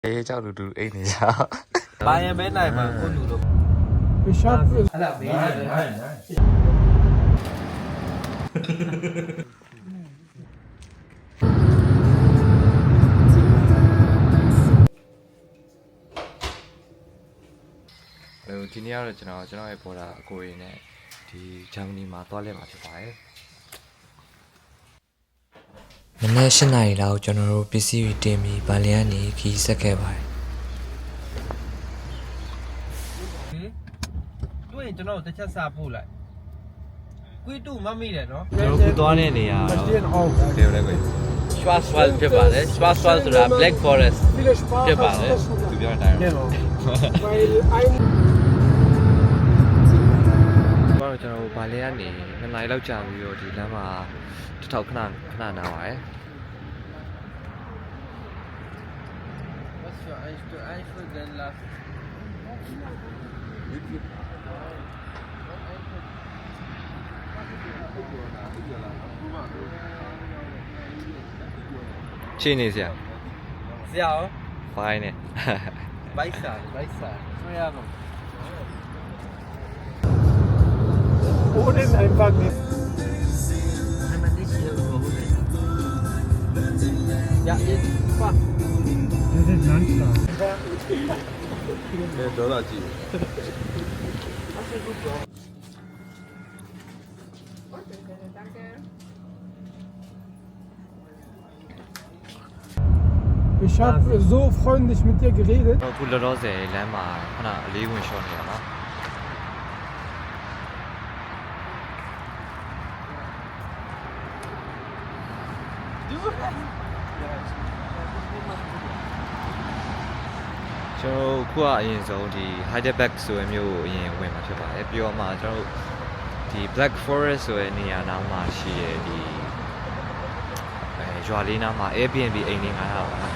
ကြောက်လူတူအိတ်နေကြဘာရင်ပဲနိုင်မှာကိုလူတို့ Ich hab es. Die နေ့ကတော့ကျွန်တော်ရဲ့ပေါ်တာအကိုရင်းနဲ့ဒီဂျာမနီမှာသွားလဲမှာဖြစ်ပါတယ်မနေ့၈နာရီလောက်ကျွန်တော်တို့ပစ္စည်းတွေတင်ပြီးဗာလီကနေခီးဆက်ခဲ့ပါတယ်တွေ့ရင်ကျွန်တော်တစ်ချက်စာပို့လိုက်ကွီးတူမမိတယ်နော်ကျွန်တော်ခုသွားတဲ့နေရာတော့ပြောလဲပဲ Schwarzwald ဖြစ်ပါတယ် Schwarzwald ဆိုတာ Black Forest ဖြစ်ပါတယ်သူပြောတဲ့အတိုင်း Weil ein တော့ကျွန်တော်ဗာလီကနေ2နာရီလောက်ကြာပြီးတော့ဒီလမ်းမှာတစ်ထောက်ခဏနားပါတယ် Was für ein für den Last ရှင်းနေစရာ ဆရာရော ဘိုင်းနေ ဘိုက်စာဆွဲရမှာ ohne ist einfach nicht. အဲ့မနေ့ကဟုတ်တယ်ရရပါ Das ist Landstraße. ဒေါ်လာကြည့် Ich hab so freundlich mit dir geredet. အခုလောလောဆယ်လမ်းမှာခဏအလေးဝင်ရှော့နေတာနော်ကျွန်တော်ခုကအရင်ဆုံးဒီ Heidelberg ဆိုတဲ့မြို့ကိုအရင်ဝင်မှာဖြစ်ပါတယ်ပြီးတော့မှကျွန်တော်ဒီ Black Forest ဆိုတဲ့နေရာနားမှာရှိတဲ့ဒီရွာလေးနားမှာ Airbnb အိမ်လေးငါးထားပါလား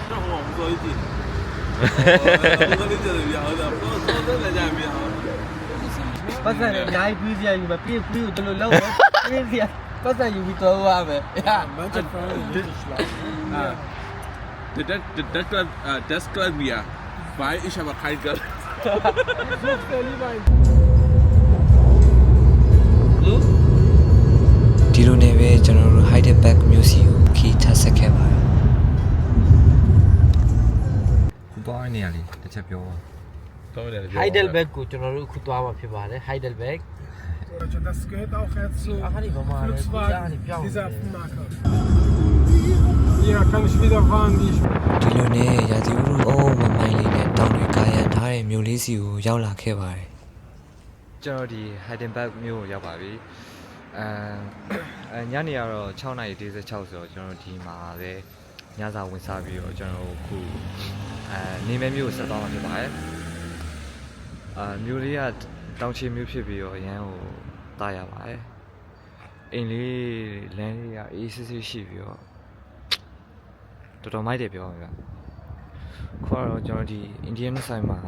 တော့ဟောမစိုးကြီးဘာလို့ကြည့်ရအောင်တော့တော့လည်းကြမ်းပြအောင်ပတ်စံအများကြီးပြီးစရာယူမပြေးကိုတလို့လောက်ပြေးစရာပတ်စံယူပြီးတော့ရမယ်ဟာမန်ချက်ဖာDescribe mir, weil ich aber kein Geld. Sucht er lieber ein. ဒီလိုနေပဲကျွန်တော်တို့ Heidelberg မြို့စီကိုခီးထပ်ဆက်ခဲ့ပါတယ်ခုသွားနေရလေတစ်ချက်ပြောပါ Heidelberg ကိုကျွန်တော်တို့အခုသွားမှာဖြစ်ပါတယ် Heidelberg Das gehört auch jetzt zu Volkswagen, dieser Marke. Hier kann ich wieder fahren, wie ich ဒီလိုနဲ့ရာသီဥတုအော်မမိုင်းလေးနဲ့တောင်တွေကာရံထားတဲ့မြို့လေးစီကိုရောက်လာခဲ့ပါတယ်ကျွန်တော်ဒီ Heidelberg မြို့ကိုရောက်ပါပြီညနေကတော့6:46ဆိုတော့ကျွန်တော်ဒီမှာပဲညစာဝင်စားပြီးတော့ကျွန်တော်ခုနေမဲမြို့ကိုဆက်သွားမှာဖြစ်ပါတယ်မြို့လေးကတောင်ချေမြို့ဖြစ်ပြီးတော့အရန်ကိုတားရပါတယ်အိမ်လေးလမ်းလေးကအေးဆေးဆေးရှိပြီးတော့တော်တော်မိုက်တယ်ပြောမှာဗျခေါ်တော့ကျွန်တော်ဒီ Indian ဆိုင်မှာ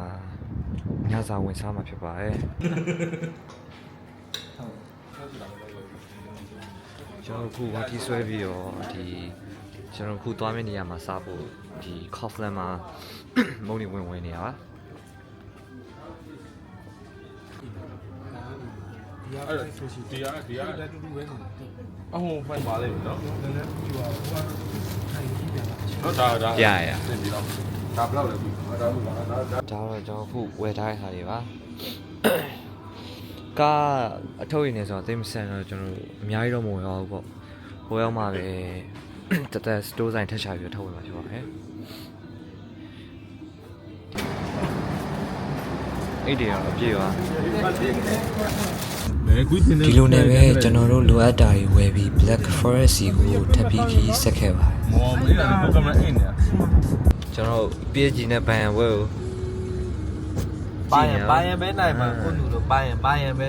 ညစာဝင်စားမှာဖြစ်ပါတယ်ကျွန်တော်ခုဝါတီဆွဲပြီးတော့ဒီကျွန်တော်ခုသွားမယ့်နေရာမှာစားဖို့ဒီ Kaufland မှာမုန်းနေဝင်နေရပါအဟိုဖိုင်ပါလေနော်ဟုတ်တာဒါရဒါဘယ်လောက်လဲပြီဒါတော့ကျွန်တော်ခုဝယ်ထားတဲ့ဟာတွေပါကားအထုတ်ရည်နေဆိုတော့သိမဆန်တော့ကျွန်တော်အများကြီးတော့မဝင်ရဘူးပေါ့ဟိုရောက်မှပဲတက်စတိုးဆိုင်ထက်ချပြီးထုတ်ဝင်မှာဖြစ်ပါတယ်အဲ့ဒီတော့အပြည့်ပါဒီလိုနဲ့ပဲကျွန်တော်တို့လိုအပ်တာတွေဝယ်ပြီး Black Forest စီကိုထပ်ပြီးခီးဆက်ခဲ့ပါတယ်မော်မေးတယ်ဘုကမအိမ်နေကျွန်တော်ပြေးကြီးနဲ့ဘန်ဝဲကိုဘာရင်ပဲနိုင်မှာကိုလူတို့ဘာရင်ပဲ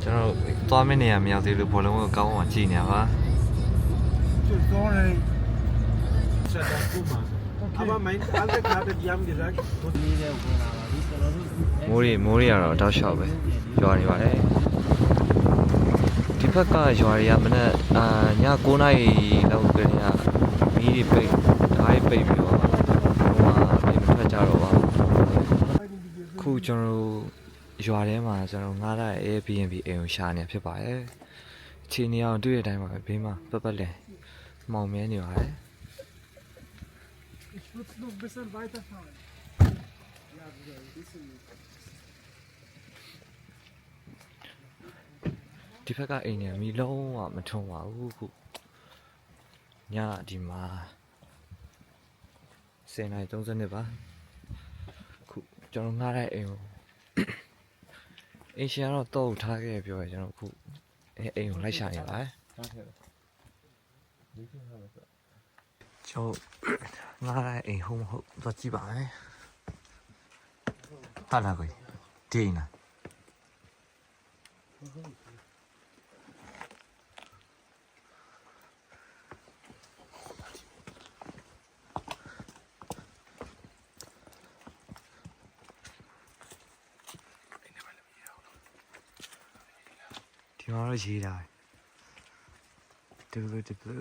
ကျွန်တော်သွားမယ့်နေရာမရောက်သေးလို့ဘောလုံးကိုကောင်းအောင်ကြည့်နေပါ Aber mein alter Kater, die haben gesagt, မိုးရီကတော့တောက်လျှောက်ပဲရွာနေပါတယ်ဒီဘက်ကရွာတွေကမနေ့ည9:00 နာရီလောက်ကလေးက မီးတွေပိတ်ဓာတ်ပိတ်ပြီးတော့ဟိုမှာပြင်မထွက်ကြတော့ပါခုကျွန်တော်တို့ရွာထဲမှာကျွန်တော်ငားတဲ့ Airbnb အိမ်ကိုရှာနေဖြစ်ပါတယ်အချိန်နေအောင်တွေ့တဲ့အတိုင်းပါပဲဘေးမှာပတ်ပတ်လည်မောင်မဲနေပါတယ် Ich würde noch ein bisschen weiterfahren. Ja, wieder ein bisschen. ဒီဘက်ကအိမ်เนี่ยမီလုံးဝမထုံပါဘူးခုညဒီမှာ10:30ပါခုကျွန်တော်ငားတဲ့အိမ်ကိုအိမ်ရှင်ကတော့တော့ထားခဲ့ပြောရကျွန်တော်ခုအိမ်ကိုလိုက်ရှာနေပါတယ်ကျွန်တော်ငားတဲ့အိမ်ဟုတ်မဟုတ်သွားကြည့်ပါမယ်ဟာလာကိုဒီအိမ်လား ဒီမှာတော့ရေးတာတူတူတူ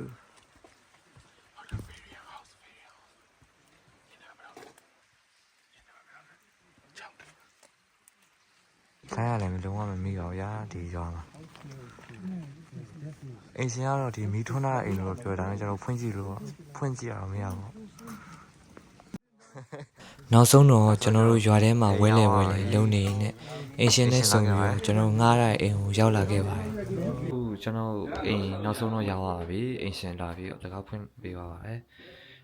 ဆိုင်ရတယ်မလုံးဝမမိတော့ဗျာဒီရွာမှာအိမ်ရှင်ကတော့ဒီမီးထွန်းထားတဲ့အိမ်လို့ပြောတာနဲ့ကျွန်တော်ဖွင့်ကြည့်လို့ဖွင့်ကြည့်ရအောင်မရဘူးနောက်ဆုံးတော့ကျွန်တော်တို့ရွာထဲမှာဝဲလေလုံနေနေအိမ်ရှင်နဲ့ဆုံပြီးတော့ကျွန်တော်ငားတဲ့အိမ်ကိုရောက်လာခဲ့ပါတယ်အခုကျွန်တော်အိမ်နောက်ဆုံးတော့ရောက်လာပြီအိမ်ရှင်လာပြီးတော့တကားဖွင့်ပေးပါပါတယ်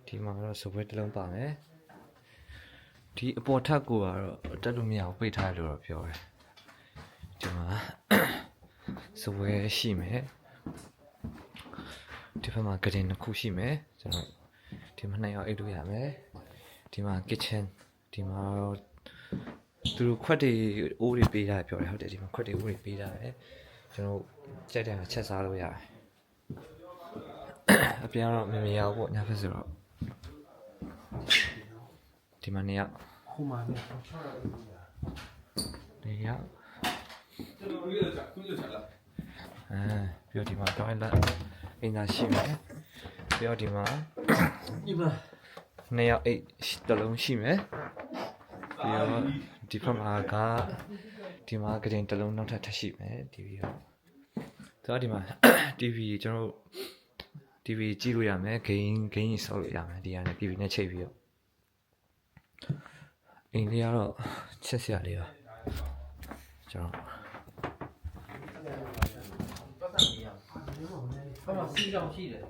ဒီမှာတော့စပွဲတစ်လုံးပါမယ်ဒီအပေါ်ထပ်ကိုကတော့တက်လို့မရဘူးပိတ်ထားလို့တော့ပြောတယ်ဒီမှာစပွဲရှိမယ်ဒီဘက်မှာကတင်တစ်ခုရှိမယ်ကျွန်တော်ဒီမှာနှစ်ယောက်အိတ်လို့ရမယ်ဒီမှာ kitchen ဒီမှာသူတို့ခွက်တွေအိုးတွေပေးတာပြောတယ်ဟုတ်တယ်ဒီမှာခွက်တွေအိုးတွေပေးတာပဲကျွန်တော်ကြက်တယ်မှာချက်စားလို့ရတယ်အပြင်ကတော့မမြင်ရဘူးပေါ့ညဘက်ဆိုတော့ဒီမှာနေရဟိုမှာနေရပြောဒီမှာတော့လာအင်းသာရှိမယ်ပြောဒီမှာဒီမှာနှစ်ယောက်အိတ်တစ်လုံးရှိမယ်ပြီးတော့ဒီဖက်မှာကဒီမှာကတင်တစ်လုံးနောက်ထပ်ထပ်ရှိမယ် TV တော့ဒီမှာ TV ကျွန်တော် TV ကြည့်လို့ရမယ် game ကြီးဆောက်လို့ရမယ်ဒီကနေ TV နဲ့ချိန်ပြီးတော့အိမ်လေးကတော့ချက်စရာလေးပါကျွန်တော်ဘာမှစီးကြောင်ရှိတယ်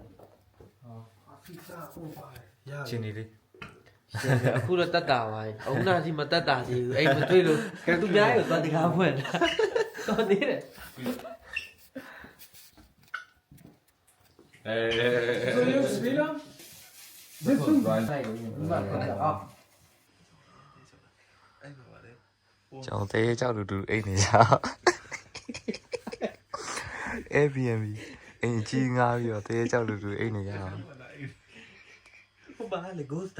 ချင်းနေလေး အခုတော့တတ်တာပါအုံနာစီမတတ်တာစီဘူးအိမ်မတွေ့လို့သူများရောသွားတကားဖွင့်တာတော်သေးတယ် So, Jungs, WLAN? Sitzung. ကျွန်တော်တဲကြောက်လူအိမ်နေကြ Airbnb အိမ်ကြီးငားပြီးတော့တဲကြောက်လူအိမ်နေကြ ဟုတ်ပါလေ ghost